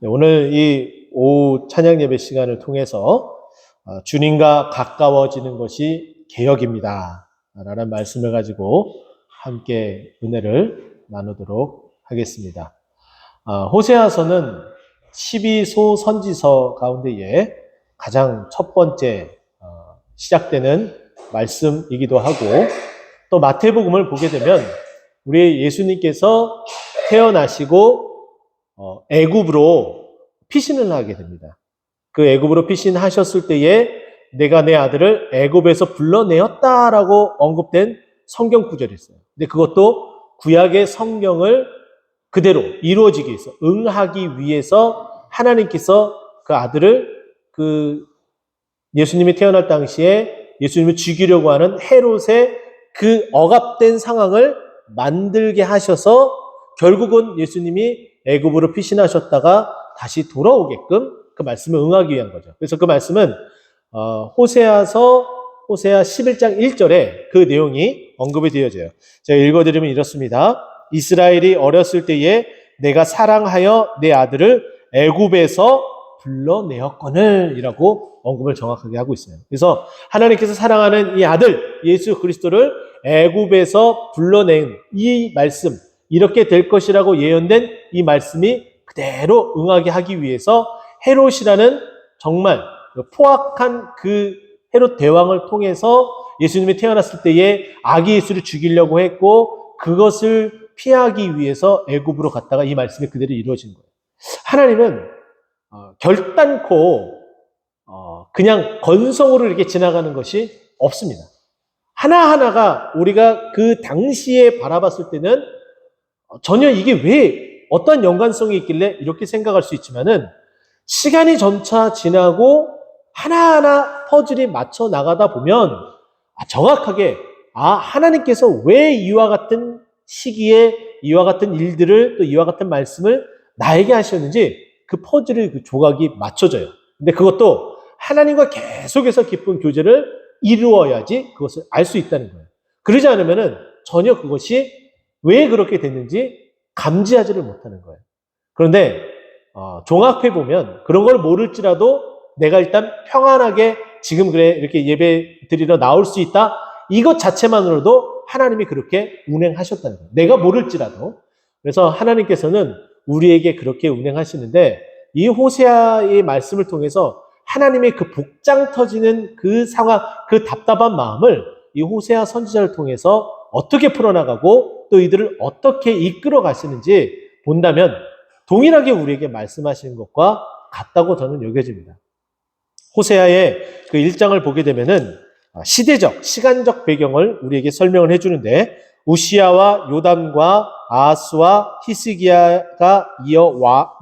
네, 오늘 이 오후 찬양 예배 시간을 통해서 주님과 가까워지는 것이 개혁입니다 라는 말씀을 가지고 함께 은혜를 나누도록 하겠습니다. 호세아서는 12소 선지서 가운데에 가장 첫 번째 시작되는 말씀이기도 하고, 또 마태복음을 보게 되면 우리 예수님께서 태어나시고 애굽으로 피신을 하게 됩니다. 그 애굽으로 피신하셨을 때에 내가 내 아들을 애굽에서 불러내었다라고 언급된 성경 구절이 있어요. 근데 그것도 구약의 성경을 그대로 이루어지기 위해서, 응하기 위해서 하나님께서 그 아들을 예수님이 태어날 당시에 예수님을 죽이려고 하는 헤롯의 그 억압된 상황을 만들게 하셔서 결국은 예수님이 애굽으로 피신하셨다가 다시 돌아오게끔 그 말씀을 응하기 위한 거죠. 그래서 그 말씀은 호세아 11장 1절에 그 내용이 언급이 되어져요. 제가 읽어드리면 이렇습니다. 이스라엘이 어렸을 때에 내가 사랑하여 내 아들을 애굽에서 불러내었거늘 이라고 언급을 정확하게 하고 있어요. 그래서 하나님께서 사랑하는 이 아들 예수 그리스도를 애굽에서 불러낸 이 말씀, 이렇게 될 것이라고 예언된 이 말씀이 그대로 응하게 하기 위해서 헤롯이라는 정말 포악한 그 헤롯 대왕을 통해서 예수님이 태어났을 때에 아기 예수를 죽이려고 했고, 그것을 피하기 위해서 애굽으로 갔다가 이 말씀이 그대로 이루어진 거예요. 하나님은 결단코 그냥 건성으로 이렇게 지나가는 것이 없습니다. 하나하나가 우리가 그 당시에 바라봤을 때는 전혀 이게 왜 어떤 연관성이 있길래 이렇게 생각할 수 있지만은, 시간이 점차 지나고 하나하나 퍼즐이 맞춰 나가다 보면 정확하게 하나님께서 왜 이와 같은 시기에 이와 같은 일들을, 또 이와 같은 말씀을 나에게 하셨는지 그 퍼즐의 그 조각이 맞춰져요. 근데 그것도 하나님과 계속해서 깊은 교제를 이루어야지 그것을 알 수 있다는 거예요. 그러지 않으면은 전혀 그것이 왜 그렇게 됐는지 감지하지를 못하는 거예요. 그런데 종합해보면 그런 걸 모를지라도 내가 일단 평안하게 지금 그래 이렇게 예배 드리러 나올 수 있다, 이것 자체만으로도 하나님이 그렇게 운행하셨다는 거예요. 내가 모를지라도. 그래서 하나님께서는 우리에게 그렇게 운행하시는데, 이 호세아의 말씀을 통해서 하나님의 그 복장 터지는 그 상황, 그 답답한 마음을 이 호세아 선지자를 통해서 어떻게 풀어나가고 또 이들을 어떻게 이끌어 가시는지 본다면 동일하게 우리에게 말씀하시는 것과 같다고 저는 여겨집니다. 호세아의 그 1장을 보게 되면은 시간적 배경을 우리에게 설명을 해주는데, 우시야와 요담과 아하스와 히스기야가 이어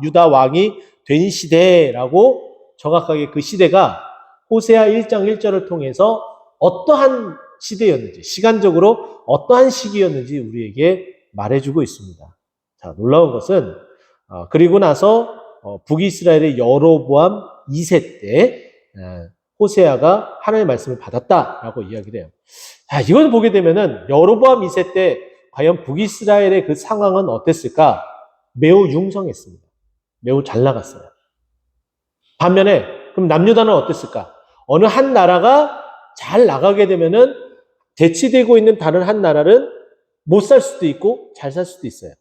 유다 왕이 된 시대라고 정확하게 그 시대가 호세아 1장 1절을 통해서 어떠한 시대였는지, 시간적으로 어떠한 시기였는지 우리에게 말해주고 있습니다. 자, 놀라운 것은 그리고 나서 북이스라엘의 여로보암 2세 때 호세아가 하나님의 말씀을 받았다라고 이야기를 해요. 자, 이걸 보게 되면은 여로보암 2세 때 과연 북이스라엘의 그 상황은 어땠을까? 매우 융성했습니다. 매우 잘 나갔어요. 반면에 그럼 남유다는 어땠을까? 어느 한 나라가 잘 나가게 되면은 대치되고 있는 다른 한 나라는 못 살 수도 있고 잘 살 수도 있어요.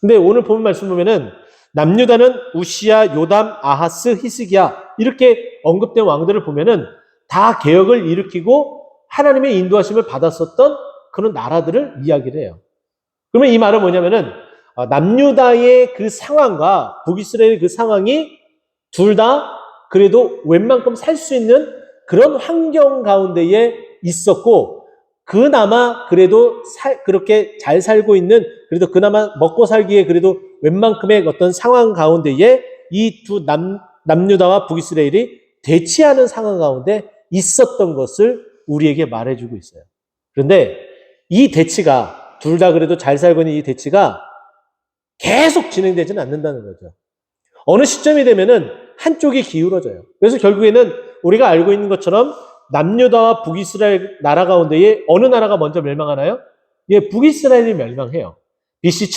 근데 오늘 본 말씀 보면은 남유다는 우시야, 요담, 아하스, 히스기야 이렇게 언급된 왕들을 보면은 다 개혁을 일으키고 하나님의 인도하심을 받았었던 그런 나라들을 이야기를 해요. 그러면 이 말은 뭐냐면은 남유다의 그 상황과 북이스라엘의 그 상황이 둘 다 그래도 웬만큼 살 수 있는 그런 환경 가운데에 있었고, 그나마 그래도 그렇게 잘 살고 있는, 그래도 그나마 먹고 살기에 그래도 웬만큼의 어떤 상황 가운데에 이 두 남유다와 북이스라엘이 대치하는 상황 가운데 있었던 것을 우리에게 말해주고 있어요. 그런데 이 대치가, 둘 다 그래도 잘 살고 있는 이 대치가 계속 진행되지는 않는다는 거죠. 어느 시점이 되면은 한쪽이 기울어져요. 그래서 결국에는 우리가 알고 있는 것처럼 남유다와 북이스라엘 나라 가운데에 어느 나라가 먼저 멸망하나요? 예, 북이스라엘이 멸망해요. BC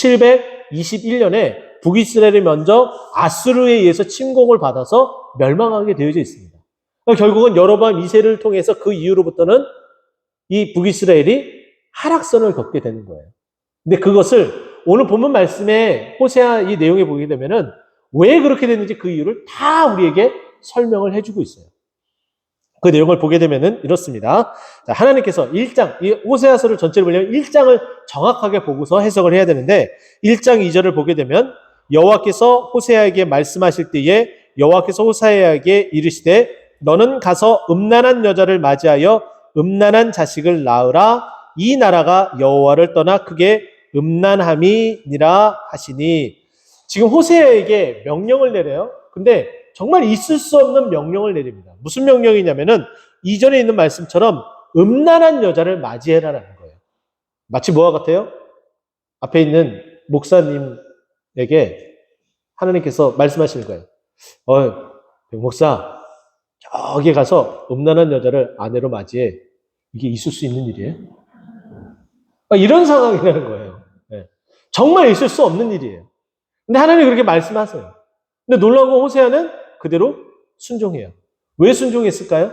721년에 북이스라엘이 먼저 아수르에 의해서 침공을 받아서 멸망하게 되어져 있습니다. 그러니까 결국은 여로보암 2세를 통해서 그 이후로부터는 이 북이스라엘이 하락선을 걷게 되는 거예요. 근데 그것을 오늘 본문 말씀에 호세아 이 내용에 보게 되면은 왜 그렇게 됐는지 그 이유를 다 우리에게 설명을 해주고 있어요. 그 내용을 보게 되면은 이렇습니다. 자, 하나님께서 1장, 이 호세아서를 전체를 보려면 1장을 정확하게 보고서 해석을 해야 되는데 1장 2절을 보게 되면 여호와께서 호세아에게 말씀하실 때에 여호와께서 호세아에게 이르시되 너는 가서 음란한 여자를 맞이하여 음란한 자식을 낳으라. 이 나라가 여호와를 떠나 크게 음란함이니라 하시니. 지금 호세아에게 명령을 내려요. 근데 정말 있을 수 없는 명령을 내립니다. 무슨 명령이냐면은 이전에 있는 말씀처럼 음란한 여자를 맞이해라라는 거예요. 마치 뭐와 같아요? 앞에 있는 목사님에게 하나님께서 말씀하시는 거예요. 백 목사, 저기 가서 음란한 여자를 아내로 맞이해. 이게 있을 수 있는 일이에요? 이런 상황이라는 거예요. 네. 정말 있을 수 없는 일이에요. 근데 하나님이 그렇게 말씀하세요. 근데 놀라운 건 호세아는 그대로 순종해요. 왜 순종했을까요?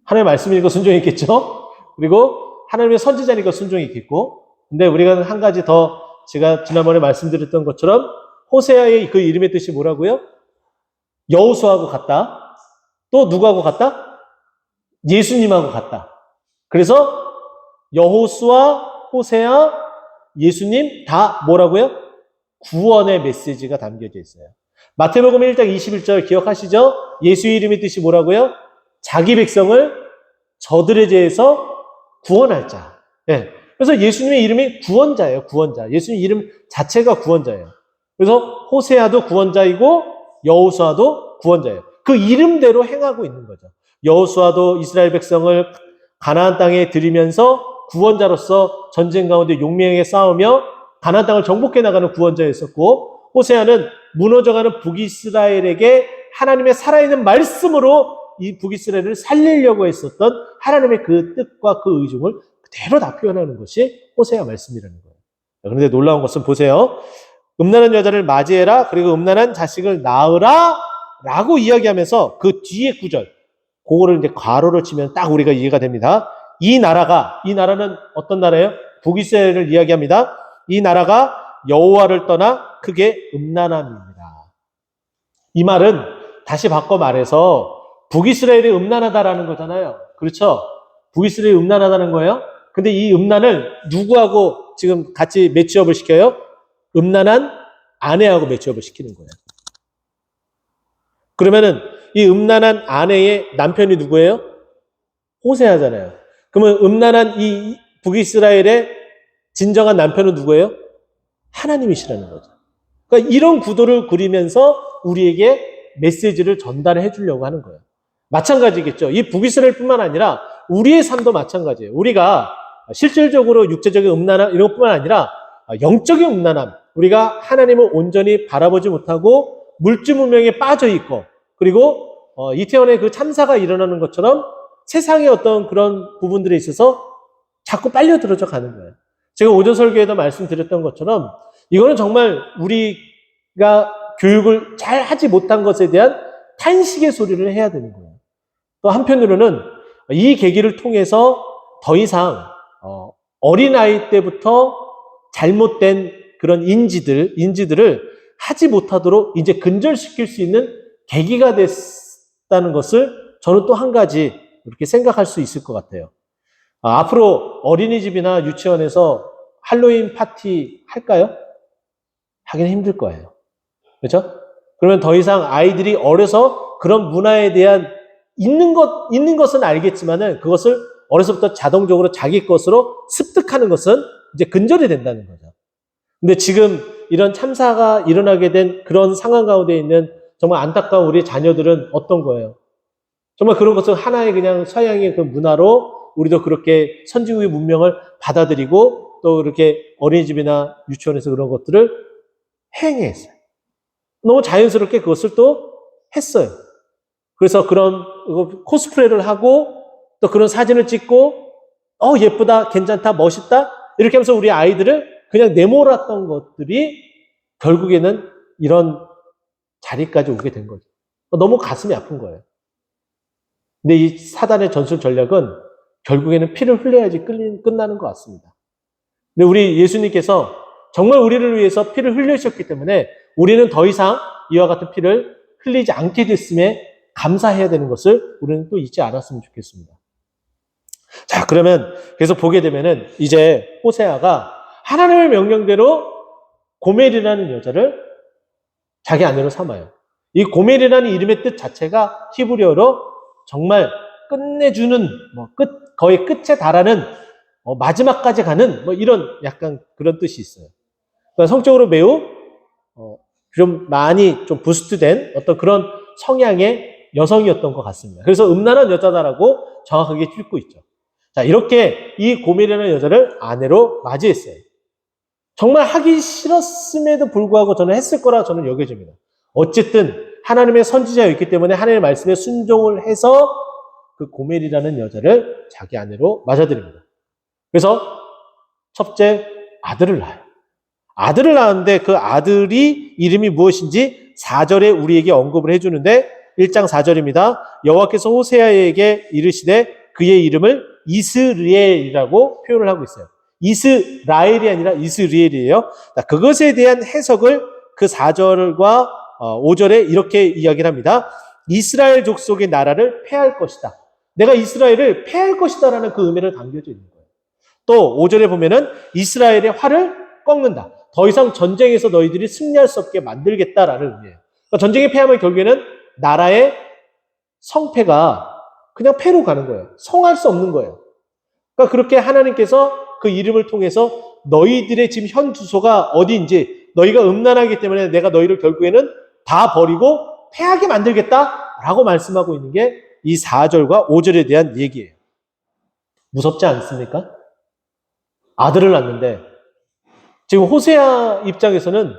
하나님의 말씀이니까 순종했겠죠? 그리고 하나님의 선지자니까 순종했겠고, 근데 우리가 한 가지 더 제가 지난번에 말씀드렸던 것처럼 호세아의 그 이름의 뜻이 뭐라고요? 여호수아하고 같다. 또 누구하고 같다? 예수님하고 같다. 그래서 여호수아, 호세아, 예수님 다 뭐라고요? 구원의 메시지가 담겨져 있어요. 마태복음 1장 21절 기억하시죠? 예수의 이름의 뜻이 뭐라고요? 자기 백성을 저들의 죄에서 구원할 자. 네. 그래서 예수님의 이름이 구원자예요. 구원자. 예수님 이름 자체가 구원자예요. 그래서 호세아도 구원자이고 여호수아도 구원자예요. 그 이름대로 행하고 있는 거죠. 여호수아도 이스라엘 백성을 가나안 땅에 들이면서 구원자로서 전쟁 가운데 용맹하게 싸우며 가나안 땅을 정복해 나가는 구원자였었고, 호세아는 무너져가는 북이스라엘에게 하나님의 살아있는 말씀으로 이 북이스라엘을 살리려고 했었던 하나님의 그 뜻과 그 의중을 그대로 다 표현하는 것이 호세아 말씀이라는 거예요. 그런데 놀라운 것은 보세요. 음란한 여자를 맞이해라, 그리고 음란한 자식을 낳으라 라고 이야기하면서 그 뒤에 구절, 그거를 이제 괄호를 치면 딱 우리가 이해가 됩니다. 이 나라는 어떤 나라예요? 북이스라엘을 이야기합니다. 이 나라가 여호와를 떠나 크게 음란함입니다. 이 말은 다시 바꿔 말해서 북이스라엘이 음란하다라는 거잖아요. 그렇죠? 북이스라엘이 음란하다는 거예요. 근데 이 음란을 누구하고 지금 같이 매치업을 시켜요? 음란한 아내하고 매치업을 시키는 거예요. 그러면은 이 음란한 아내의 남편이 누구예요? 호세아잖아요. 그러면 음란한 이 북이스라엘의 진정한 남편은 누구예요? 하나님이시라는 거죠. 그러니까 이런 구도를 그리면서 우리에게 메시지를 전달해 주려고 하는 거예요. 마찬가지겠죠. 이 북이스라엘뿐만 아니라 우리의 삶도 마찬가지예요. 우리가 실질적으로 육체적인 음란함 이런 것뿐만 아니라 영적인 음란함, 우리가 하나님을 온전히 바라보지 못하고 물질 문명에 빠져 있고, 그리고 이태원의 그 참사가 일어나는 것처럼 세상의 어떤 그런 부분들에 있어서 자꾸 빨려 들어져 가는 거예요. 제가 오전 설교에도 말씀드렸던 것처럼 이거는 정말 우리가 교육을 잘 하지 못한 것에 대한 탄식의 소리를 해야 되는 거예요. 또 한편으로는 이 계기를 통해서 더 이상 어린아이 때부터 잘못된 그런 인지들을 하지 못하도록 이제 근절시킬 수 있는 계기가 됐다는 것을 저는 또 한 가지 이렇게 생각할 수 있을 것 같아요. 앞으로 어린이집이나 유치원에서 할로윈 파티 할까요? 하기는 힘들 거예요. 그렇죠? 그러면 더 이상 아이들이 어려서 그런 문화에 대한 있는 것은 알겠지만은 그것을 어려서부터 자동적으로 자기 것으로 습득하는 것은 이제 근절이 된다는 거죠. 근데 지금 이런 참사가 일어나게 된 그런 상황 가운데 있는 정말 안타까운 우리 자녀들은 어떤 거예요? 정말 그런 것을 하나의 그냥 서양의 그 문화로 우리도 그렇게 선진국의 문명을 받아들이고 또 이렇게 어린이집이나 유치원에서 그런 것들을 행했어요. 너무 자연스럽게 그것을 또 했어요. 그래서 그런 코스프레를 하고 또 그런 사진을 찍고 예쁘다, 괜찮다, 멋있다 이렇게 하면서 우리 아이들을 그냥 내몰았던 것들이 결국에는 이런 자리까지 오게 된 거죠. 너무 가슴이 아픈 거예요. 근데 이 사단의 전술 전략은 결국에는 피를 흘려야지 끝나는 것 같습니다. 근데 우리 예수님께서 정말 우리를 위해서 피를 흘리셨기 때문에 우리는 더 이상 이와 같은 피를 흘리지 않게 됐음에 감사해야 되는 것을 우리는 또 잊지 않았으면 좋겠습니다. 자, 그러면 계속 보게 되면은 이제 호세아가 하나님의 명령대로 고멜이라는 여자를 자기 아내로 삼아요. 이 고멜이라는 이름의 뜻 자체가 히브리어로 정말 끝내주는, 거의 끝에 달하는, 마지막까지 가는, 이런 약간 그런 뜻이 있어요. 그러니까 성적으로 매우, 좀 많이 좀 부스트된 어떤 그런 성향의 여성이었던 것 같습니다. 그래서 음란한 여자다라고 정확하게 찝고 있죠. 자, 이렇게 이 고멜이라는 여자를 아내로 맞이했어요. 정말 하기 싫었음에도 불구하고 저는 했을 거라 저는 여겨집니다. 어쨌든 하나님의 선지자였기 때문에 하나님의 말씀에 순종을 해서 그 고멜이라는 여자를 자기 아내로 맞아들입니다. 그래서 첫째 아들을 낳아요. 아들을 낳았는데 그 아들이 이름이 무엇인지 4절에 우리에게 언급을 해주는데 1장 4절입니다. 여호와께서 호세아에게 이르시되 그의 이름을 이스리엘이라고 표현을 하고 있어요. 이스라엘이 아니라 이스리엘이에요. 그것에 대한 해석을 그 4절과 5절에 이렇게 이야기를 합니다. 이스라엘 족속의 나라를 패할 것이다. 내가 이스라엘을 패할 것이다라는 그 의미를 담겨져 있는 거예요. 또 5절에 보면은 이스라엘의 활을 꺾는다. 더 이상 전쟁에서 너희들이 승리할 수 없게 만들겠다라는 의미예요. 그러니까 전쟁에 패하면 결국에는 나라의 성패가 그냥 패로 가는 거예요. 성할 수 없는 거예요. 그러니까 그렇게 하나님께서 그 이름을 통해서 너희들의 지금 현 주소가 어디인지 너희가 음란하기 때문에 내가 너희를 결국에는 다 버리고 패하게 만들겠다라고 말씀하고 있는 게 이 4절과 5절에 대한 얘기예요. 무섭지 않습니까? 아들을 낳는데 지금 호세아 입장에서는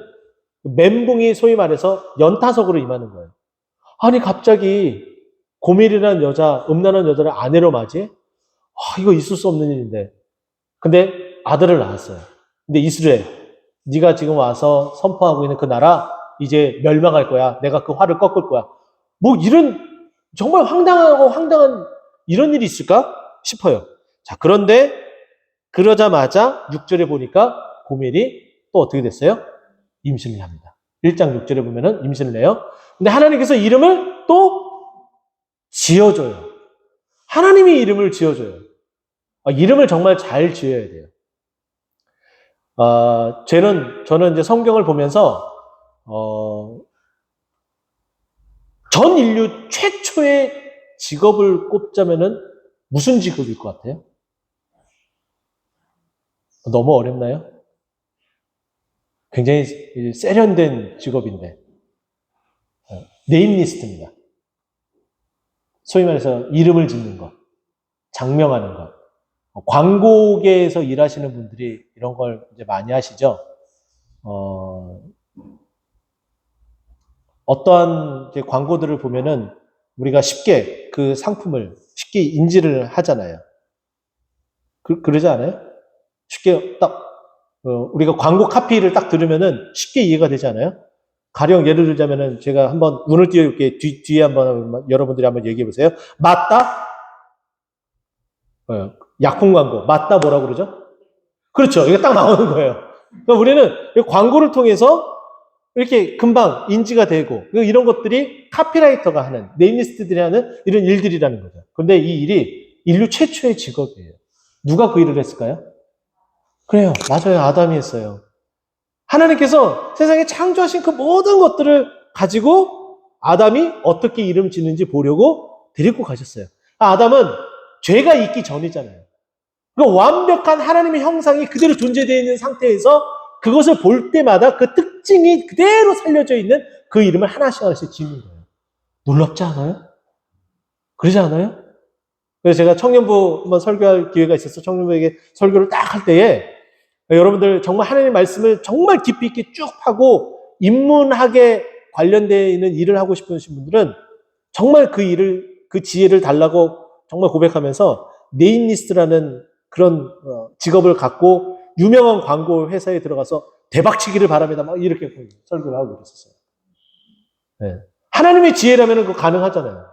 멘붕이 소위 말해서 연타석으로 임하는 거예요. 아니 갑자기 고멜이라는 여자, 음란한 여자를 아내로 맞이해? 이거 있을 수 없는 일인데. 근데 아들을 낳았어요. 근데 이스라엘, 네가 지금 와서 선포하고 있는 그 나라 이제 멸망할 거야. 내가 그 활을 꺾을 거야. 이런 정말 황당한 이런 일이 있을까 싶어요. 자, 그런데 그러자마자 6절에 보니까 고멜이 또 어떻게 됐어요? 임신을 합니다. 1장 6절에 보면은 임신을 해요. 근데 하나님께서 이름을 또 지어줘요. 하나님이 이름을 지어줘요. 이름을 정말 잘 지어야 돼요. 저는 이제 성경을 보면서, 전 인류 최초의 직업을 꼽자면은 무슨 직업일 것 같아요? 너무 어렵나요? 굉장히 세련된 직업인데. 네임리스트입니다. 소위 말해서 이름을 짓는 것, 장명하는 것. 광고계에서 일하시는 분들이 이런 걸 이제 많이 하시죠. 어떠한 이제 광고들을 보면은 우리가 쉽게 그 상품을 쉽게 인지를 하잖아요. 그러지 않아요? 쉽게 딱, 우리가 광고 카피를 딱 들으면은 쉽게 이해가 되지 않아요? 가령 예를 들자면은 제가 한번 눈을 띄워볼게. 뒤에 한번 여러분들이 한번 얘기해 보세요. 맞다? 약품 광고. 맞다 뭐라고 그러죠? 그렇죠. 이게 딱 나오는 거예요. 그러니까 우리는 광고를 통해서 이렇게 금방 인지가 되고 이런 것들이 카피라이터가 하는, 네임리스트들이 하는 이런 일들이라는 거죠. 그런데 이 일이 인류 최초의 직업이에요. 누가 그 일을 했을까요? 그래요. 맞아요. 아담이 했어요. 하나님께서 세상에 창조하신 그 모든 것들을 가지고 아담이 어떻게 이름 짓는지 보려고 데리고 가셨어요. 아담은 죄가 있기 전이잖아요. 그 완벽한 하나님의 형상이 그대로 존재되어 있는 상태에서 그것을 볼 때마다 그 특징이 그대로 살려져 있는 그 이름을 하나씩 지는 거예요. 놀랍지 않아요? 그러지 않아요? 그래서 제가 청년부 한번 설교할 기회가 있어서 청년부에게 설교를 딱 할 때에 여러분들 정말 하나님의 말씀을 정말 깊이 있게 쭉 하고 인문학에 관련되어 있는 일을 하고 싶으신 분들은 정말 그 지혜를 달라고 정말 고백하면서 네임리스트라는 그런 직업을 갖고 유명한 광고 회사에 들어가서 대박치기를 바랍니다. 막 이렇게 설교를 하고 그랬었어요. 네. 하나님의 지혜라면 그거 가능하잖아요.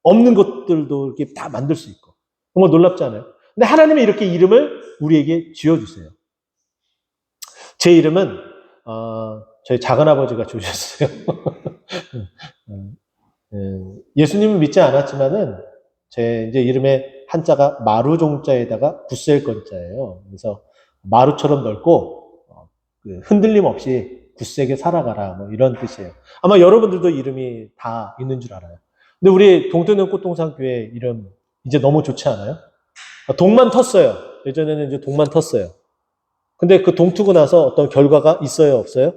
없는 것들도 이렇게 다 만들 수 있고. 정말 놀랍지 않아요? 근데 하나님이 이렇게 이름을 우리에게 지어주세요. 제 이름은, 저희 작은아버지가 지으셨어요. 예수님은 믿지 않았지만은, 제 이제 이름의 한자가 마루종자에다가 굳셀 건자예요. 그래서 마루처럼 넓고, 흔들림 없이 굳세게 살아가라. 뭐 이런 뜻이에요. 아마 여러분들도 이름이 다 있는 줄 알아요. 근데 우리 동태는 꽃동산교회 이름 이제 너무 좋지 않아요? 동만 텄어요. 예전에는 이제 동만 텄어요. 근데 그 동 트고 나서 어떤 결과가 있어요, 없어요?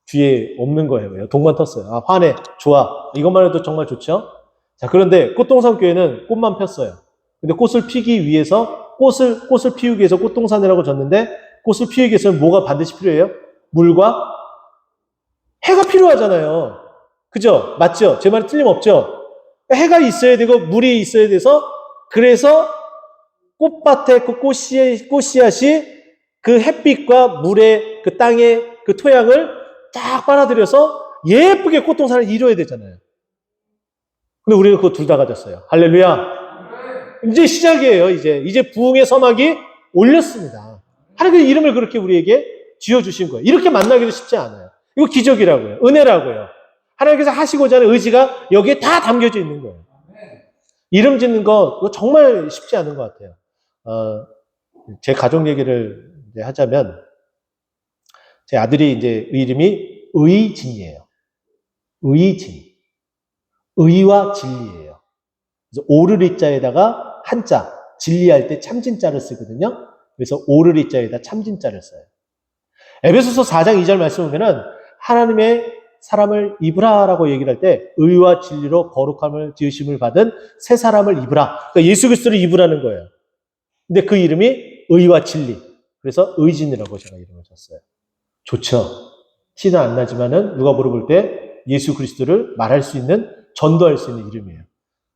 뒤에 없는 거예요. 동만 텄어요. 아, 화내. 좋아. 이것만 해도 정말 좋죠? 자, 그런데 꽃동산교회는 꽃만 폈어요. 근데 꽃을 피기 위해서, 꽃을 피우기 위해서 꽃동산이라고 졌는데, 꽃을 피우기 위해서는 뭐가 반드시 필요해요? 물과 해가 필요하잖아요. 그죠? 맞죠? 제 말이 틀림없죠? 해가 있어야 되고, 물이 있어야 돼서, 그래서 꽃밭에 그 꽃씨앗이 그 햇빛과 물의 그 땅의 그 토양을 쫙 빨아들여서 예쁘게 꽃동산을 이루어야 되잖아요. 근데 우리는 그거 둘 다 가졌어요. 할렐루야. 이제 시작이에요, 이제 부흥의 서막이 올렸습니다. 하나님의 이름을 그렇게 우리에게 지어주신 거예요. 이렇게 만나기도 쉽지 않아요. 이거 기적이라고요. 은혜라고요. 하나님께서 하시고자 하는 의지가 여기에 다 담겨져 있는 거예요. 이름 짓는 거, 그거 정말 쉽지 않은 것 같아요. 제 가족 얘기를 이제 하자면, 제 아들이 이제 이름이 의진이에요. 의진. 의와 진리예요. 그래서 오르리자에다가 한자, 진리할 때 참진자를 쓰거든요. 그래서 오르리자에다 참진자를 써요. 에베소서 4장 2절 말씀 보면은 하나님의 사람을 입으라라고 얘기를 할 때 의와 진리로 거룩함을 지으심을 받은 새 사람을 입으라. 그러니까 예수 그리스도를 입으라는 거예요. 근데 그 이름이 의와 진리. 그래서 의진이라고 제가 이름을 줬어요. 좋죠. 티는 안 나지만은 누가 물어볼 때 예수 그리스도를 말할 수 있는, 전도할 수 있는 이름이에요.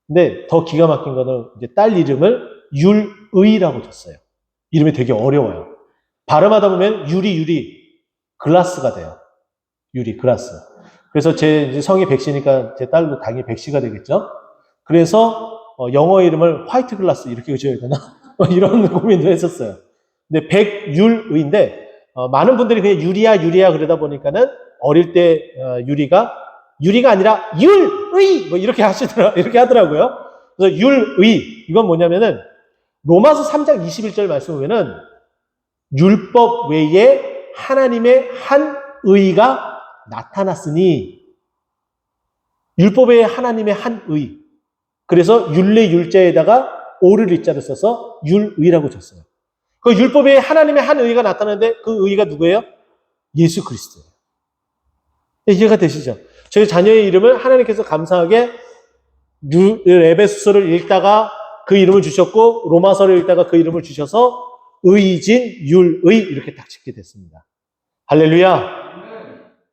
근데 더 기가 막힌 거는 이제 딸 이름을 율의라고 줬어요. 이름이 되게 어려워요. 발음하다 보면 유리 글라스가 돼요. 유리 글라스. 그래서 제 이제 성이 백시니까 제 딸도 당연히 백시가 되겠죠. 그래서 영어 이름을 화이트 글라스 이렇게 지어야 되나? 이런 고민도 했었어요. 근데 백율의인데 많은 분들이 그냥 유리야 그러다 보니까는 어릴 때 유리가 아니라 율의 뭐 이렇게 하더라고요. 그래서 율의 이건 뭐냐면은 로마서 3장 21절 말씀 보면은 율법 외에 하나님의 한 의가 나타났으니, 율법 외에 하나님의 한 의. 그래서 율례 율자에다가 오르리자를 써서 율의라고 줬어요. 그 율법 외에 하나님의 한 의가 나타나는데 그 의가 누구예요? 예수 그리스도예요. 이해가 되시죠? 저희 자녀의 이름을 하나님께서 감사하게 에베소서를 읽다가 그 이름을 주셨고 로마서를 읽다가 그 이름을 주셔서 의진, 율의 이렇게 딱 짓게 됐습니다. 할렐루야.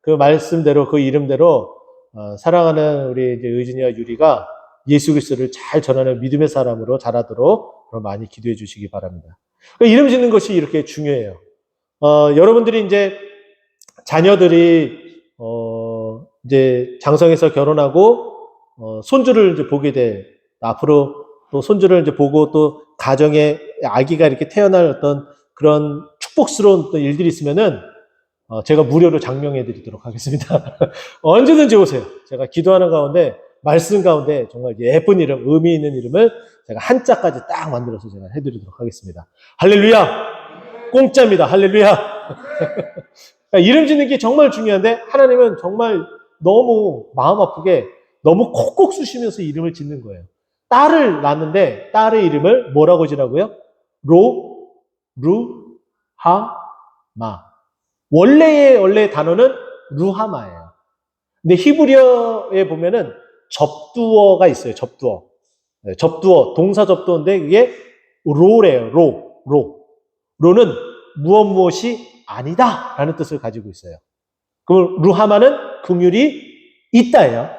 그 말씀대로 그 이름대로 사랑하는 우리 이제 의진이와 유리가 예수 그리스도를 잘 전하는 믿음의 사람으로 자라도록 많이 기도해 주시기 바랍니다. 이름 짓는 것이 이렇게 중요해요. 여러분들이 이제 자녀들이 이제 장성해서 결혼하고 손주를 이제 보게 돼, 앞으로 또 손주를 이제 보고 또 가정에 아기가 이렇게 태어날 어떤 그런 축복스러운 또 일들이 있으면은 제가 무료로 장명해 드리도록 하겠습니다. 언제든지 오세요. 제가 기도하는 가운데, 말씀 가운데 정말 예쁜 이름, 의미 있는 이름을 제가 한자까지 딱 만들어서 제가 해드리도록 하겠습니다. 할렐루야! 공짜입니다. 할렐루야! 이름 짓는 게 정말 중요한데, 하나님은 정말 너무 마음 아프게 너무 콕콕 쑤시면서 이름을 짓는 거예요. 딸을 낳는데, 딸의 이름을 뭐라고 지라고요? 루하마. 원래 단어는 루하마예요. 근데 히브리어에 보면은 접두어가 있어요. 접두어. 네, 접두어, 동사 접두어인데 그게 로래요. 로는 무엇이 아니다 라는 뜻을 가지고 있어요. 그럼 루하마는 긍휼이 있다예요.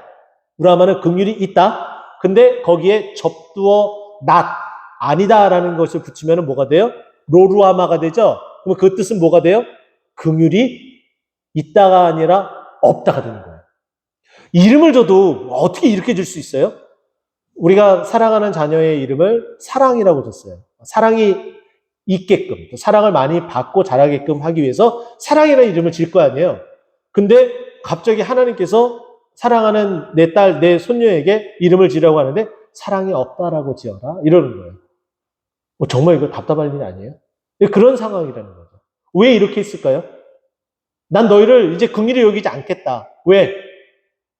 루하마는 긍휼이 있다. 근데 거기에 접두어 아니다 라는 것을 붙이면 뭐가 돼요? 로루하마가 되죠. 그럼 그 뜻은 뭐가 돼요? 긍휼이 있다가 아니라 없다가 되는 거예요. 이름을 줘도 어떻게 이렇게 줄 수 있어요? 우리가 사랑하는 자녀의 이름을 사랑이라고 줬어요. 사랑이 있게끔, 또 사랑을 많이 받고 자라게끔 하기 위해서 사랑이라는 이름을 질 거 아니에요. 근데 갑자기 하나님께서 사랑하는 내 딸, 내 손녀에게 이름을 지라고 하는데 사랑이 없다라고 지어라 이러는 거예요. 정말 이거 답답할 일 아니에요? 그런 상황이라는 거죠. 왜 이렇게 했을까요? 난 너희를 이제 긍휼히 여기지 않겠다. 왜?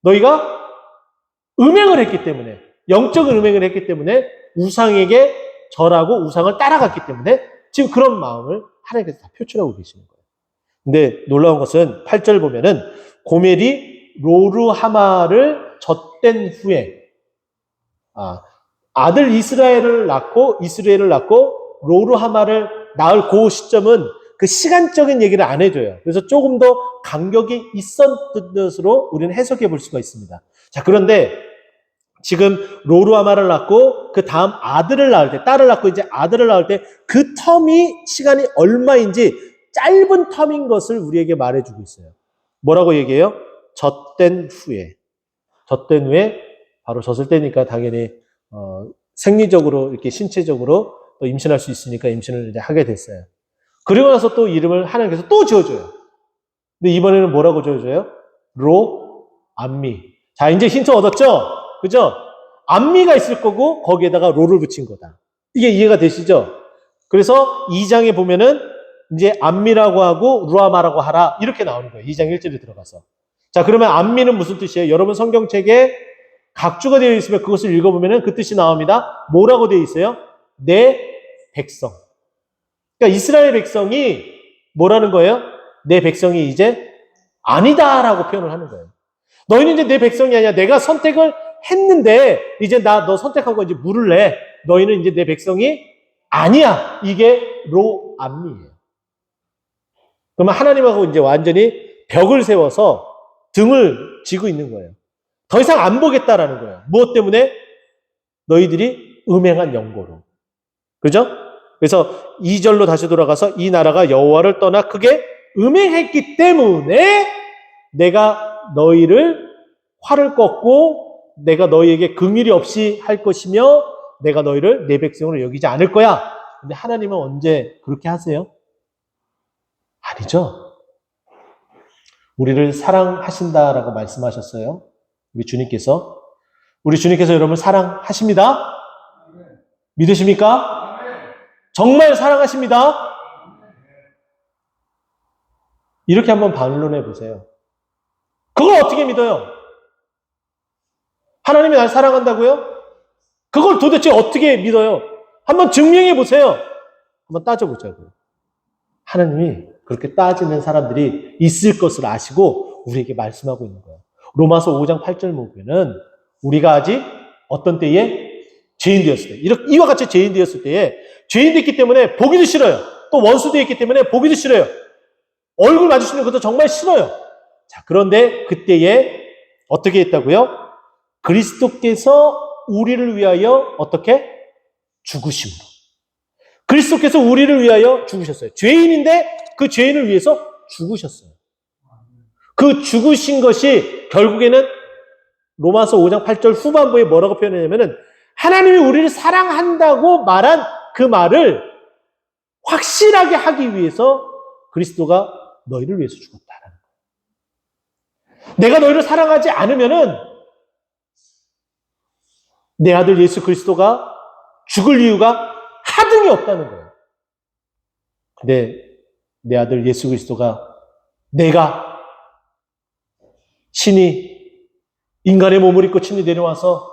너희가 음행을 했기 때문에, 영적인 음행을 했기 때문에 우상에게 절하고 우상을 따라갔기 때문에 지금 그런 마음을 하나님께서 다 표출하고 계시는 거예요. 근데 놀라운 것은 8절 보면은 고멜이 로르하마를 젖된 후에 아들 이스라엘을 낳고 로르하마를 낳을 그 시점은 그 시간적인 얘기를 안 해줘요. 그래서 조금 더 간격이 있었던 것으로 우리는 해석해 볼 수가 있습니다. 자, 그런데 지금 로르하마를 낳고 그 다음 아들을 낳을 때, 딸을 낳고 이제 아들을 낳을 때 그 텀이 시간이 얼마인지 짧은 텀인 것을 우리에게 말해주고 있어요. 뭐라고 얘기해요? 젖된 후에. 젖된 후에 바로 젖을 때니까 당연히 생리적으로 이렇게 신체적으로 또 임신할 수 있으니까 임신을 이제 하게 됐어요. 그리고 나서 또 이름을 하나님께서 또 지어줘요. 근데 이번에는 뭐라고 지어줘요? 암미. 자, 이제 힌트 얻었죠? 그죠? 암미가 있을 거고 거기에다가 로를 붙인 거다. 이게 이해가 되시죠? 그래서 2장에 보면은 이제 암미라고 하고 루아마라고 하라 이렇게 나오는 거예요. 2장 1절에 들어가서. 자, 그러면 암미는 무슨 뜻이에요? 여러분 성경책에 각주가 되어 있으면 그것을 읽어보면은 그 뜻이 나옵니다. 뭐라고 되어 있어요? 내 백성. 그러니까 이스라엘 백성이 뭐라는 거예요? 내 백성이 이제 아니다라고 표현을 하는 거예요. 너희는 이제 내 백성이 아니야. 내가 선택을 했는데 이제 너 선택하고 이제 물을래. 너희는 이제 내 백성이 아니야. 이게 로암미예요. 그러면 하나님하고 이제 완전히 벽을 세워서 등을 지고 있는 거예요. 더 이상 안 보겠다라는 거예요. 무엇 때문에? 너희들이 음행한 영고로. 그죠? 그래서 2절로 다시 돌아가서 이 나라가 여호와를 떠나 크게 음행했기 때문에 내가 너희를 활을 꺾고 내가 너희에게 긍휼이 없이 할 것이며 내가 너희를 내 백성으로 여기지 않을 거야. 근데 하나님은 언제 그렇게 하세요? 아니죠. 우리를 사랑하신다라고 말씀하셨어요. 우리 주님께서 여러분을 사랑하십니다. 믿으십니까? 정말 사랑하십니다. 이렇게 한번 반론해 보세요. 그걸 어떻게 믿어요? 하나님이 날 사랑한다고요? 그걸 도대체 어떻게 믿어요? 한번 증명해 보세요. 한번 따져보자고요. 하나님이 그렇게 따지는 사람들이 있을 것을 아시고 우리에게 말씀하고 있는 거예요. 로마서 5장 8절 보면은 우리가 아직 어떤 때에 죄인 되었을 때, 이와 같이 죄인 되었을 때에 죄인 됐기 때문에 보기도 싫어요. 또 원수 되었기 때문에 보기도 싫어요. 얼굴 마주치는 것도 정말 싫어요. 자, 그런데 그때에 어떻게 했다고요? 그리스도께서 우리를 위하여 어떻게? 죽으심으로. 그리스도께서 우리를 위하여 죽으셨어요. 죄인인데 그 죄인을 위해서 죽으셨어요. 그 죽으신 것이 결국에는 로마서 5장 8절 후반부에 뭐라고 표현했냐면은 하나님이 우리를 사랑한다고 말한 그 말을 확실하게 하기 위해서 그리스도가 너희를 위해서 죽었다라는 거예요. 내가 너희를 사랑하지 않으면은 내 아들 예수 그리스도가 죽을 이유가 하등이 없다는 거예요. 근데 내 아들 예수 그리스도가 내가 신이 인간의 몸을 입고 친히 내려와서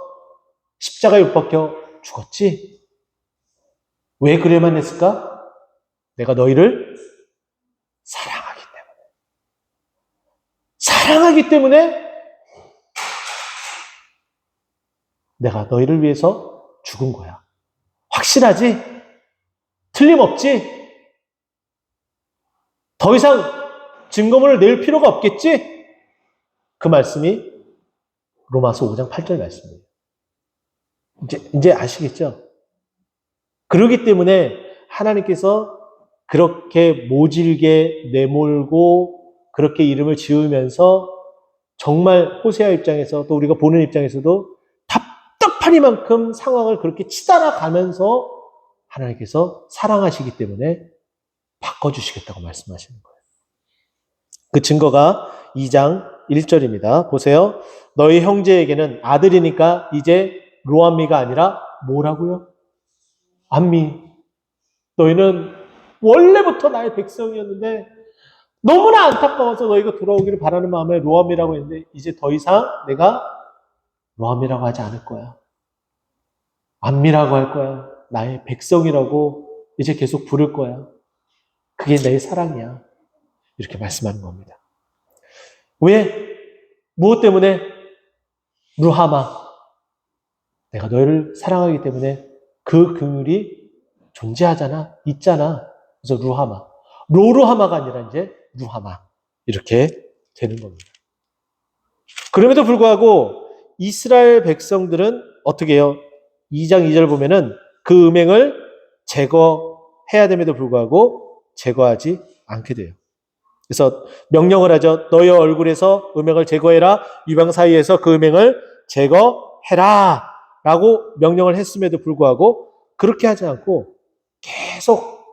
십자가에 못 박혀 죽었지? 왜 그래야만 했을까? 내가 너희를 사랑하기 때문에 내가 너희를 위해서 죽은 거야. 확실하지? 틀림없지? 더 이상 증거물을 낼 필요가 없겠지? 그 말씀이 로마서 5장 8절 말씀이에요. 이제 아시겠죠? 그러기 때문에 하나님께서 그렇게 모질게 내몰고 그렇게 이름을 지으면서 정말 호세아 입장에서 또 우리가 보는 입장에서도 답답하니만큼 상황을 그렇게 치달아 가면서 하나님께서 사랑하시기 때문에 바꿔주시겠다고 말씀하시는 거예요. 그 증거가 2장 1절입니다. 보세요. 너희 형제에게는 아들이니까 이제 로암미가 아니라 뭐라고요? 암미. 너희는 원래부터 나의 백성이었는데 너무나 안타까워서 너희가 돌아오기를 바라는 마음에 로암이라고 했는데 이제 더 이상 내가 로암이라고 하지 않을 거야. 암미라고 할 거야. 나의 백성이라고 이제 계속 부를 거야. 그게 내 사랑이야. 이렇게 말씀하는 겁니다. 왜? 무엇 때문에? 루하마. 내가 너희를 사랑하기 때문에 그 긍휼이 존재하잖아. 있잖아. 그래서 루하마. 로루하마가 아니라 이제 루하마. 이렇게 되는 겁니다. 그럼에도 불구하고 이스라엘 백성들은 어떻게 해요? 2장 2절 보면은 그 음행을 제거해야 됨에도 불구하고 제거하지 않게 돼요. 그래서 명령을 하죠. 너희 얼굴에서 음행을 제거해라. 이방 사이에서 그 음행을 제거해라. 라고 명령을 했음에도 불구하고 그렇게 하지 않고 계속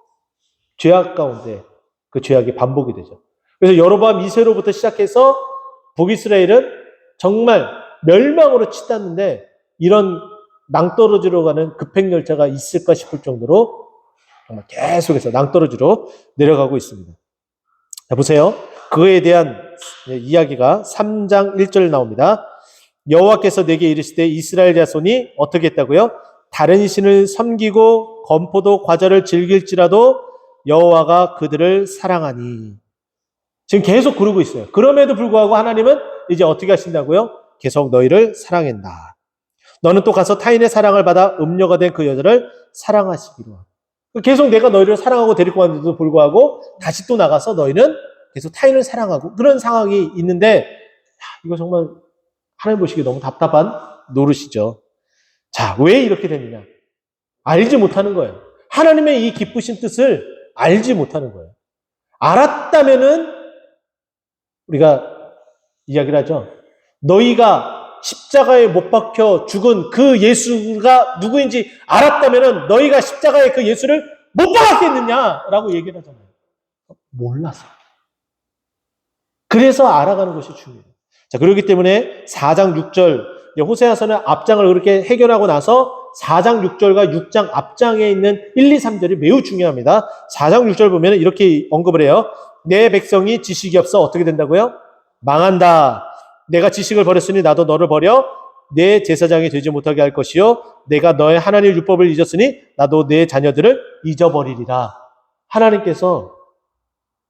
죄악 가운데 그 죄악이 반복이 되죠. 그래서 여로보암 2세로부터 시작해서 북이스라엘은 정말 멸망으로 치닫는데 이런 낭떠러지로 가는 급행열차가 있을까 싶을 정도로 정말 계속해서 낭떠러지로 내려가고 있습니다. 자, 보세요. 그에 대한 이야기가 3장 1절 나옵니다. 여호와께서 내게 이르시되 이스라엘 자손이 어떻게 했다고요? 다른 신을 섬기고 건포도 과자를 즐길지라도 여호와가 그들을 사랑하니. 지금 계속 그러고 있어요. 그럼에도 불구하고 하나님은 이제 어떻게 하신다고요? 계속 너희를 사랑한다. 너는 또 가서 타인의 사랑을 받아 음녀가 된 그 여자를 사랑하시기로. 계속 내가 너희를 사랑하고 데리고 왔는데도 불구하고 다시 또 나가서 너희는 계속 타인을 사랑하고 그런 상황이 있는데 이거 정말 하나님 보시기에 너무 답답한 노릇이죠. 자, 왜 이렇게 됐느냐? 알지 못하는 거예요. 하나님의 이 기쁘신 뜻을 알지 못하는 거예요. 알았다면은 우리가 이야기를 하죠. 너희가 십자가에 못 박혀 죽은 그 예수가 누구인지 알았다면은 너희가 십자가에 그 예수를 못 박았겠느냐라고 얘기를 하잖아요. 몰라서. 그래서 알아가는 것이 중요해요. 자, 그렇기 때문에 4장 6절 호세아서는 앞장을 그렇게 해결하고 나서 4장 6절과 6장 앞장에 있는 1, 2, 3절이 매우 중요합니다. 4장 6절 보면 이렇게 언급을 해요. 내 백성이 지식이 없어 어떻게 된다고요? 망한다. 내가 지식을 버렸으니 나도 너를 버려 내 제사장이 되지 못하게 할 것이요 내가 너의 하나님의 율법을 잊었으니 나도 내 자녀들을 잊어버리리라. 하나님께서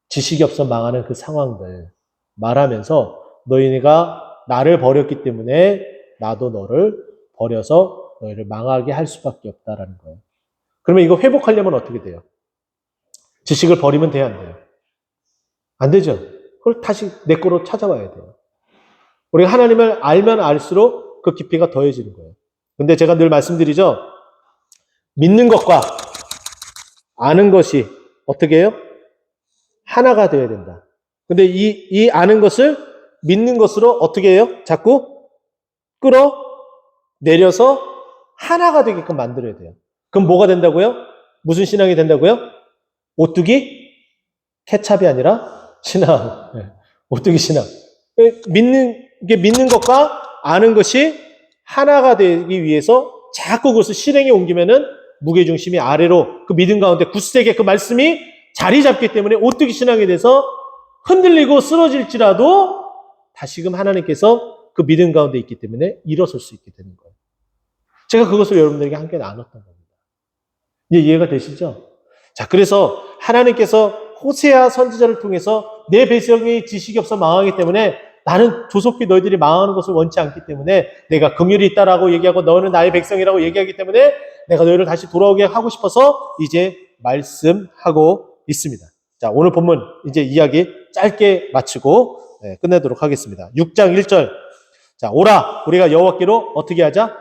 지식이 없어 망하는 그 상황들 말하면서 너희가 나를 버렸기 때문에 나도 너를 버려서 너희를 망하게 할 수밖에 없다라는 거예요. 그러면 이거 회복하려면 어떻게 돼요? 지식을 버리면 돼요, 안 돼요? 안 되죠. 그걸 다시 내 거로 찾아와야 돼요. 우리가 하나님을 알면 알수록 그 깊이가 더해지는 거예요. 근데 제가 늘 말씀드리죠. 믿는 것과 아는 것이 어떻게 해요? 하나가 되어야 된다. 근데 이 아는 것을 믿는 것으로 어떻게 해요? 자꾸 끌어내려서 하나가 되게끔 만들어야 돼요. 그럼 뭐가 된다고요? 무슨 신앙이 된다고요? 오뚜기? 케찹이 아니라 신앙. 네. 오뚜기 신앙. 믿는 것과 아는 것이 하나가 되기 위해서 자꾸 그것을 실행에 옮기면은 무게중심이 아래로 그 믿음 가운데 굳세게 그 말씀이 자리 잡기 때문에 오뚜기 신앙에 대해서 흔들리고 쓰러질지라도 다시금 하나님께서 그 믿음 가운데 있기 때문에 일어설 수 있게 되는 거예요. 제가 그것을 여러분들에게 함께 나눴던 겁니다. 이제 이해가 되시죠? 자, 그래서 하나님께서 호세아 선지자를 통해서 내 백성이 지식이 없어 망하기 때문에 나는 조속히 너희들이 망하는 것을 원치 않기 때문에 내가 긍휼이 있다라고 얘기하고 너는 나의 백성이라고 얘기하기 때문에 내가 너희를 다시 돌아오게 하고 싶어서 이제 말씀하고 있습니다. 자, 오늘 본문 이제 이야기 짧게 마치고 끝내도록 하겠습니다. 6장 1절. 자, 오라 우리가 여호와께로 어떻게 하자?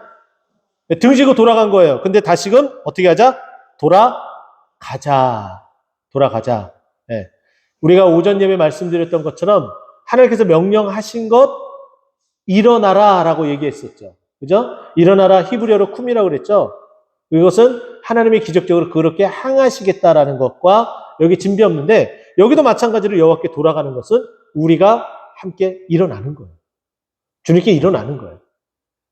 등지고 돌아간 거예요. 근데 다시금 어떻게 하자? 돌아가자. 네. 우리가 오전 예배 말씀드렸던 것처럼 하나님께서 명령하신 것 일어나라 라고 얘기했었죠. 그죠? 일어나라 히브리어로 쿰이라고 그랬죠. 이것은 하나님이 기적적으로 그렇게 행하시겠다라는 것과 여기 진비 없는데 여기도 마찬가지로 여호와께 돌아가는 것은 우리가 함께 일어나는 거예요. 주님께 일어나는 거예요.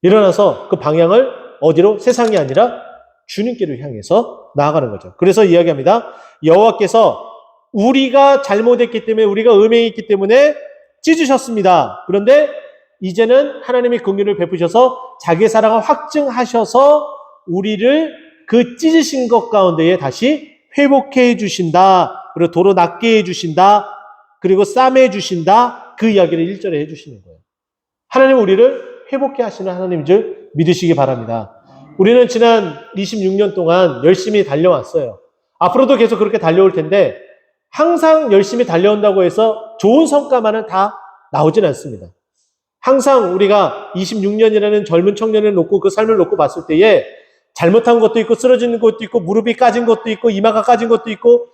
일어나서 그 방향을 어디로? 세상이 아니라 주님께로 향해서 나아가는 거죠. 그래서 이야기합니다. 여호와께서 우리가 잘못했기 때문에 우리가 음행했기 때문에 찢으셨습니다. 그런데 이제는 하나님이 긍휼을 베푸셔서 자기의 사랑을 확증하셔서 우리를 그 찢으신 것 가운데에 다시 회복해 주신다. 그리고 도로 낫게 해 주신다. 그리고 싸매 주신다. 그 이야기를 1절에 해 주시는 거예요. 하나님은 우리를 회복해 하시는 하나님인 줄 믿으시기 바랍니다. 우리는 지난 26년 동안 열심히 달려왔어요. 앞으로도 계속 그렇게 달려올 텐데 항상 열심히 달려온다고 해서 좋은 성과만은 다 나오진 않습니다. 항상 우리가 26년이라는 젊은 청년을 놓고 그 삶을 놓고 봤을 때에 잘못한 것도 있고 쓰러지는 것도 있고 무릎이 까진 것도 있고 이마가 까진 것도 있고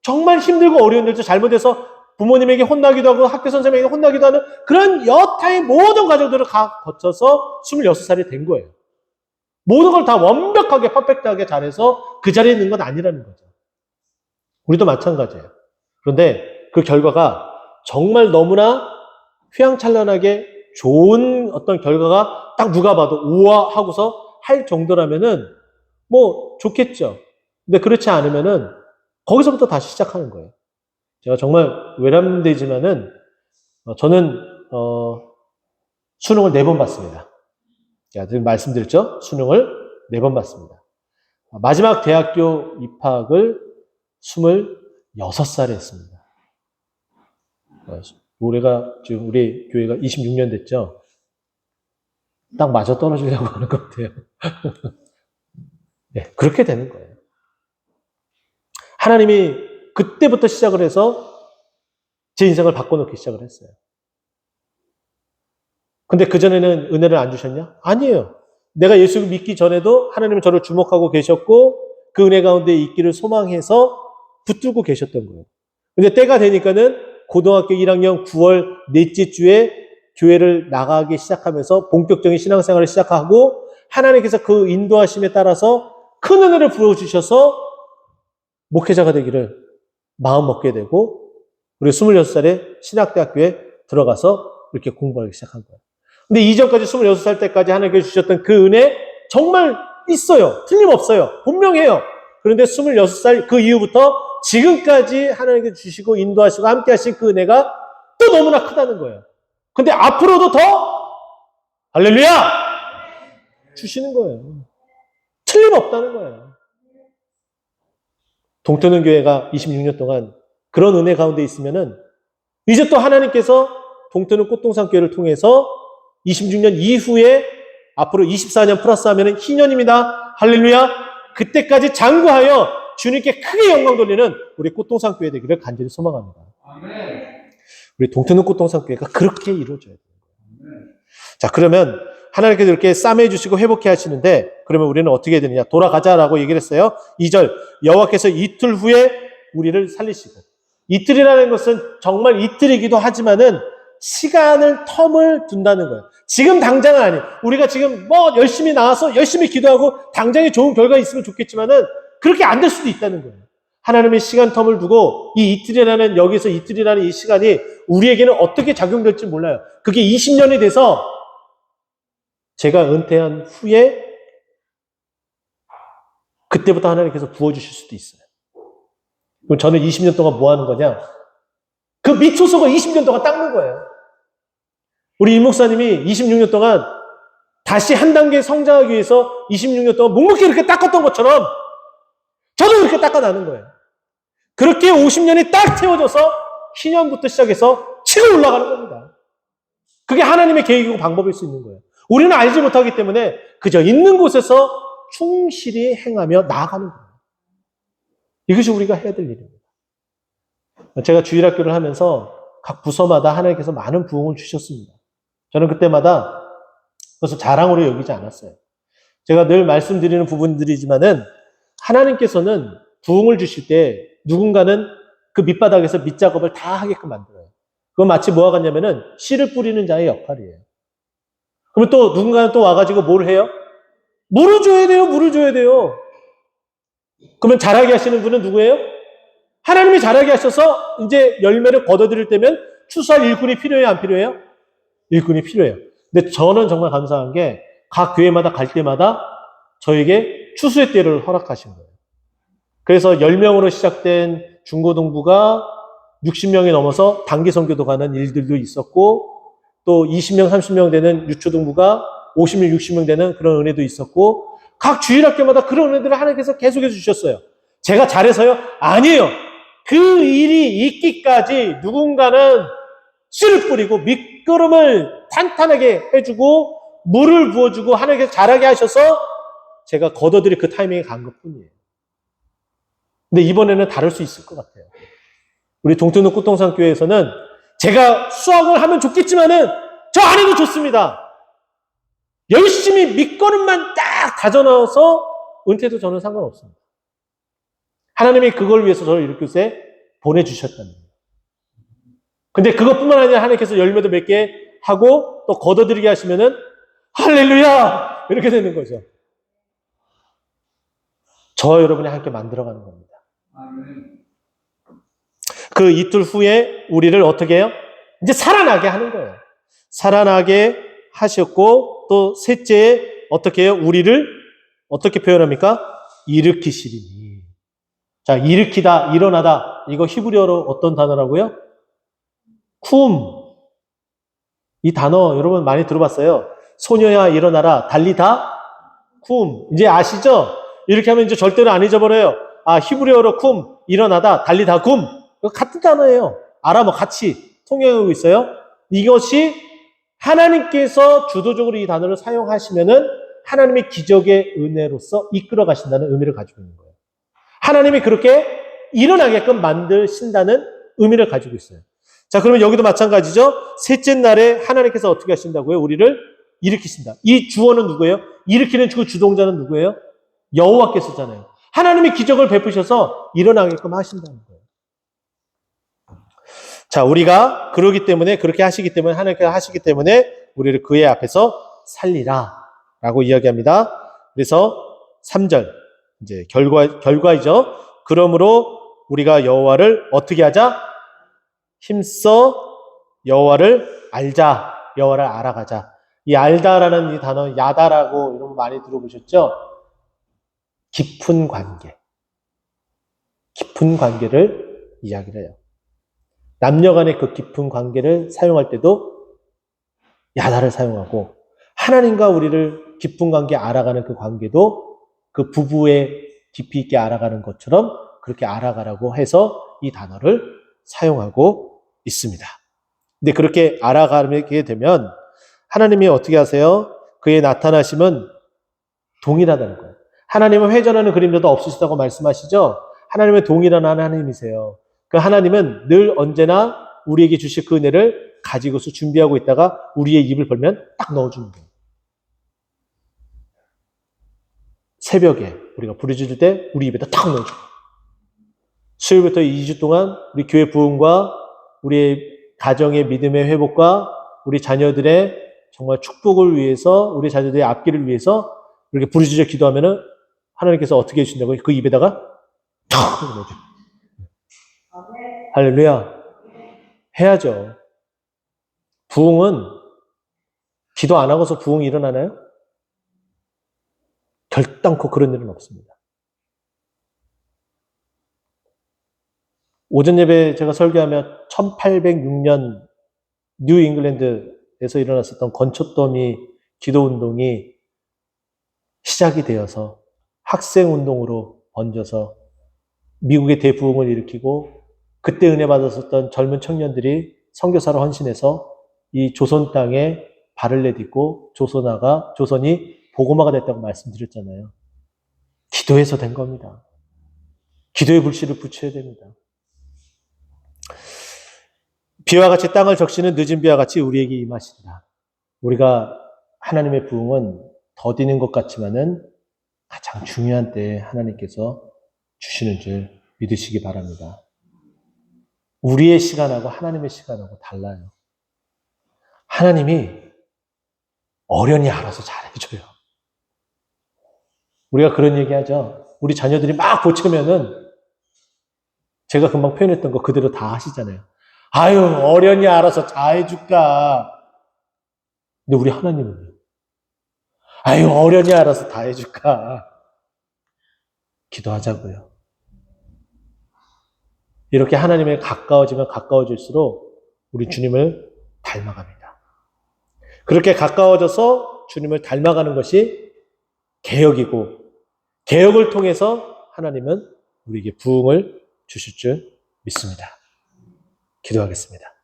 정말 힘들고 어려운 일도 잘못해서 부모님에게 혼나기도 하고 학교 선생님에게 혼나기도 하는 그런 여타의 모든 과정들을 다 거쳐서 26살이 된 거예요. 모든 걸 다 완벽하게 퍼펙트하게 잘해서 그 자리에 있는 건 아니라는 거죠. 우리도 마찬가지예요. 그런데 그 결과가 정말 너무나 휘황찬란하게 좋은 어떤 결과가 딱 누가 봐도 우와 하고서 할 정도라면은 뭐 좋겠죠. 근데 그렇지 않으면은 거기서부터 다시 시작하는 거예요. 제가 정말 외람되지만은 저는 수능을 4번 봤습니다. 제가 지금 말씀드렸죠? 수능을 4번 봤습니다. 마지막 대학교 입학을 26살에 했습니다. 올해가 지금 우리 교회가 26년 됐죠? 딱 맞아 떨어지려고 하는 것 같아요. 네, 그렇게 되는 거예요. 하나님이 그때부터 시작을 해서 제 인생을 바꿔놓기 시작을 했어요. 근데 그전에는 은혜를 안 주셨냐? 아니에요. 내가 예수를 믿기 전에도 하나님은 저를 주목하고 계셨고 그 은혜 가운데 있기를 소망해서 붙들고 계셨던 거예요. 근데 때가 되니까는 고등학교 1학년 9월 넷째 주에 교회를 나가기 시작하면서 본격적인 신앙생활을 시작하고 하나님께서 그 인도하심에 따라서 큰 은혜를 부어주셔서 목회자가 되기를 마음 먹게 되고 우리 26살에 신학대학교에 들어가서 이렇게 공부하기 시작한 거예요. 근데 이전까지 26살 때까지 하나님께서 주셨던 그 은혜 정말 있어요. 틀림없어요. 분명해요. 그런데 26살 그 이후부터 지금까지 하나님께서 주시고 인도하시고 함께 하신 그 은혜가 또 너무나 크다는 거예요. 근데 앞으로도 더 할렐루야! 주시는 거예요. 틀림없다는 거예요. 동토는 교회가 26년 동안 그런 은혜 가운데 있으면은 이제 또 하나님께서 동토는 꽃동산 교회를 통해서 26년 이후에 앞으로 24년 플러스 하면은 희년입니다. 할렐루야! 그때까지 장구하여 주님께 크게 영광 돌리는 우리 꽃동산 교회 되기를 간절히 소망합니다. 우리 동토는 꽃동산 교회가 그렇게 이루어져야 돼요. 자, 그러면 하나님께서 이렇게 싸매 주시고 회복해 하시는데 그러면 우리는 어떻게 되느냐? 돌아가자라고 얘기를 했어요. 2절 여호와께서 이틀 후에 우리를 살리시고 이틀이라는 것은 정말 이틀이기도 하지만은 시간을 텀을 둔다는 거예요. 지금 당장은 아니에요. 우리가 지금 뭐 열심히 나와서 열심히 기도하고 당장에 좋은 결과 있으면 좋겠지만은 그렇게 안 될 수도 있다는 거예요. 하나님의 시간 텀을 두고 이 이틀이라는 여기서 이틀이라는 이 시간이 우리에게는 어떻게 작용될지 몰라요. 그게 20년이 돼서 제가 은퇴한 후에 그때부터 하나님께서 부어주실 수도 있어요. 그럼 저는 20년 동안 뭐 하는 거냐? 그 미초석을 20년 동안 닦는 거예요. 우리 임 목사님이 26년 동안 다시 한 단계 성장하기 위해서 26년 동안 묵묵히 이렇게 닦았던 것처럼 저도 그렇게 닦아나는 거예요. 그렇게 50년이 딱 채워져서 희년부터 시작해서 치고 올라가는 겁니다. 그게 하나님의 계획이고 방법일 수 있는 거예요. 우리는 알지 못하기 때문에 그저 있는 곳에서 충실히 행하며 나아가는 거예요. 이것이 우리가 해야 될 일입니다. 제가 주일학교를 하면서 각 부서마다 하나님께서 많은 부흥을 주셨습니다. 저는 그때마다 그것을 자랑으로 여기지 않았어요. 제가 늘 말씀드리는 부분들이지만은 하나님께서는 부흥을 주실 때 누군가는 그 밑바닥에서 밑작업을 다 하게끔 만들어요. 그건 마치 뭐와 같냐면은 씨를 뿌리는 자의 역할이에요. 그러면 또 누군가는 또 와가지고 뭘 해요? 물을 줘야 돼요. 물을 줘야 돼요. 그러면 자라게 하시는 분은 누구예요? 하나님이 자라게 하셔서 이제 열매를 거둬들일 때면 추수할 일꾼이 필요해요? 안 필요해요? 일꾼이 필요해요. 근데 저는 정말 감사한 게 각 교회마다 갈 때마다 저에게 추수의 때를 허락하신 거예요. 그래서 10명으로 시작된 중고등부가 60명이 넘어서 단기 선교도 가는 일들도 있었고 또 20명, 30명 되는 유초등부가 50명, 60명 되는 그런 은혜도 있었고 각 주일학교마다 그런 은혜들을 하나님께서 계속해 주셨어요. 제가 잘해서요? 아니에요. 그 일이 있기까지 누군가는 씨를 뿌리고 밑거름을 탄탄하게 해주고 물을 부어주고 하나님께서 자라게 하셔서 제가 걷어들일 그 타이밍에 간 것뿐이에요. 근데 이번에는 다를 수 있을 것 같아요. 우리 동태동 꽃동산교회에서는 제가 수학을 하면 좋겠지만은 저 안 해도 좋습니다. 열심히 밑거름만 딱 다져넣어서 은퇴도 저는 상관없습니다. 하나님이 그걸 위해서 저를 이렇게 보내주셨다는 거예요. 근데 그것뿐만 아니라 하나님께서 열매도 몇 개 하고 또 걷어들이게 하시면은 할렐루야! 이렇게 되는 거죠. 저와 여러분이 함께 만들어가는 겁니다. 그 이틀 후에 우리를 어떻게 해요? 이제 살아나게 하는 거예요. 살아나게 하셨고 또 셋째에 어떻게 해요? 우리를 어떻게 표현합니까? 일으키시리니. 자, 일으키다, 일어나다. 이거 히브리어로 어떤 단어라고요? 쿰. 이 단어 여러분 많이 들어봤어요. 소녀야 일어나라, 달리다, 쿰. 이제 아시죠? 이렇게 하면 이제 절대로 안 잊어버려요. 아, 히브리어로 쿰, 일어나다, 달리다, 쿰. 이거 같은 단어예요. 알아, 뭐 같이 통용하고 있어요. 이것이 하나님께서 주도적으로 이 단어를 사용하시면은 하나님의 기적의 은혜로서 이끌어 가신다는 의미를 가지고 있는 거예요. 하나님이 그렇게 일어나게끔 만드신다는 의미를 가지고 있어요. 자, 그러면 여기도 마찬가지죠. 셋째 날에 하나님께서 어떻게 하신다고요? 우리를 일으키신다. 이 주어는 누구예요? 일으키는 그 주동자는 누구예요? 여호와께서잖아요. 하나님이 기적을 베푸셔서 일어나게끔 하신다는 거예요. 자, 우리가 그러기 때문에 그렇게 하시기 때문에 하나님께서 하시기 때문에 우리를 그의 앞에서 살리라 라고 이야기합니다. 그래서 3절 이제 결과이죠. 그러므로 우리가 여호와를 어떻게 하자? 힘써 여호와를 알자. 여호와를 알아가자. 이 알다라는 이 단어 야다라고 이런 거 많이 들어보셨죠? 깊은 관계. 깊은 관계를 이야기를 해요. 남녀 간의 그 깊은 관계를 사용할 때도 야다를 사용하고 하나님과 우리를 깊은 관계 알아가는 그 관계도 그 부부의 깊이 있게 알아가는 것처럼 그렇게 알아가라고 해서 이 단어를 사용하고 있습니다. 근데 그렇게 알아가게 되면 하나님이 어떻게 하세요? 그의 나타나심은 동일하다는 거예요. 하나님은 회전하는 그림자도 없으시다고 말씀하시죠? 하나님은 동일한 하나님이세요. 그 하나님은 늘 언제나 우리에게 주실 그 은혜를 가지고서 준비하고 있다가 우리의 입을 벌면 딱 넣어주는 거예요. 새벽에 우리가 부르짖을 때 우리 입에다 탁 넣어주고 수요일부터 2주 동안 우리 교회 부흥과 우리의 가정의 믿음의 회복과 우리 자녀들의 정말 축복을 위해서 우리 자녀들의 앞길을 위해서 이렇게 부르짖어 기도하면은 하나님께서 어떻게 해주신다고요? 그 입에다가 탁 넣어줘요. 할렐루야. 해야죠. 부흥은 기도 안 하고서 부흥이 일어나나요? 결단코 그런 일은 없습니다. 오전 예배 제가 설교하며 1806년 뉴 잉글랜드에서 일어났었던 건초더미 기도운동이 시작이 되어서 학생운동으로 번져서 미국의 대부흥을 일으키고 그때 은혜 받았었던 젊은 청년들이 선교사로 헌신해서 이 조선 땅에 발을 내딛고 조선이 복음화가 됐다고 말씀드렸잖아요. 기도해서 된 겁니다. 기도의 불씨를 붙여야 됩니다. 비와 같이 땅을 적시는 늦은 비와 같이 우리에게 임하신다. 우리가 하나님의 부흥은 더디는 것 같지만은 가장 중요한 때에 하나님께서 주시는 줄 믿으시기 바랍니다. 우리의 시간하고 하나님의 시간하고 달라요. 하나님이 어련히 알아서 잘해줘요. 우리가 그런 얘기 하죠. 우리 자녀들이 막 보채면은 제가 금방 표현했던 거 그대로 다 하시잖아요. 아유, 어련히 알아서 잘해줄까. 근데 우리 하나님은요. 아유, 어련히 알아서 다 해줄까. 기도하자고요. 이렇게 하나님에 가까워지면 가까워질수록 우리 주님을 닮아갑니다. 그렇게 가까워져서 주님을 닮아가는 것이 개혁이고, 개혁을 통해서 하나님은 우리에게 부흥을 주실 줄 믿습니다. 기도하겠습니다.